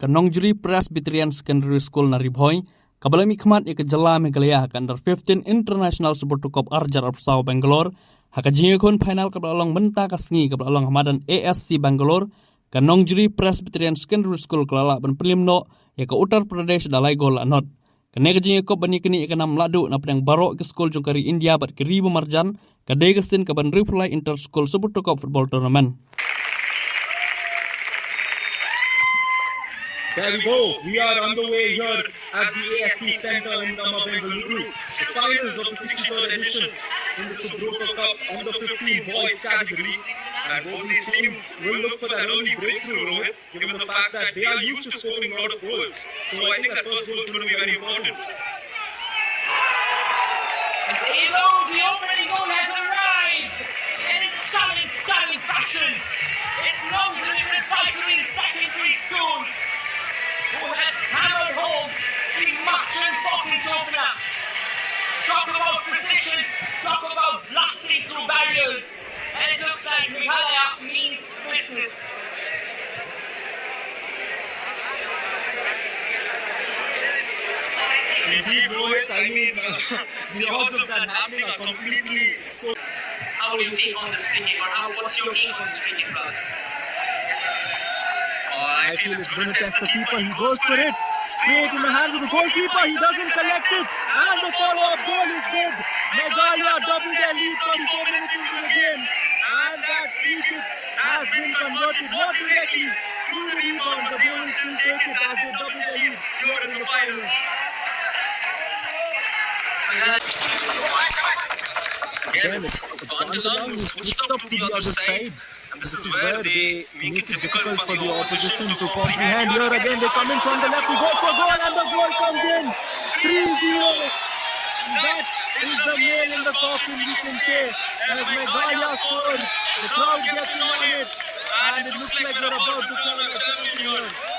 Kanongjeri Presbyterian Secondary School na Ribhoy, kabalami khmat ik jala Meghalaya ka under 15 International Subrorto Cup Arjar Arsau Bangalore, haka jingakon final kabalong menta kasngi kabalong hamadan ASC Bangalore, Kanongjeri Presbyterian Secondary School kelala ban Pynliem no ya ka Uttar Pradesh dalai gol anot. Kene jingakon bani kini ikanam ladu na pedang barok ke school jongkari India bat keribu marjan ka degasin ka ban Reply Inter School Subrorto Cup Football Tournament. There we go. We are on the way here at the ASC Center in Bengaluru. The finals of the 63rd edition in the Subrorto Cup under 15 boys category. And both these teams will look for that early breakthrough, Rohit, given the fact that they are used to scoring a lot of goals. So I think that first goal is going to be very important. The opening goal has arrived in its stunning fashion. It's Longdon Recycling Secondary School who has hammered home the much important opener. Talk about precision, talk about blasting through barriers, and it looks like Meghalaya means business. Indeed, Rohit, I mean, the odds of that happening are completely so... How will you take on this free kick, or what's your take on this free kick, brother? I feel it's going to test the keeper. He goes for it. Straight in the hands of the goalkeeper. He doesn't collect it. And the follow-up goal is good. Meghalaya doubled their lead 34 minutes into the game. And that free kick has been converted. Not directly through the rebound, but they will still take it as they double their lead here in the finals. Again, it's Pynliem switched up to the other side. And this is where they make it difficult for the opposition to comprehend. Here again, they come in from the left, he goes for goal, and the goal comes in. 3-0. That is the nail in the coffin, we can say. As Meghalaya scores, the crowd gets on it, and it looks like they're about to come in a penalty here.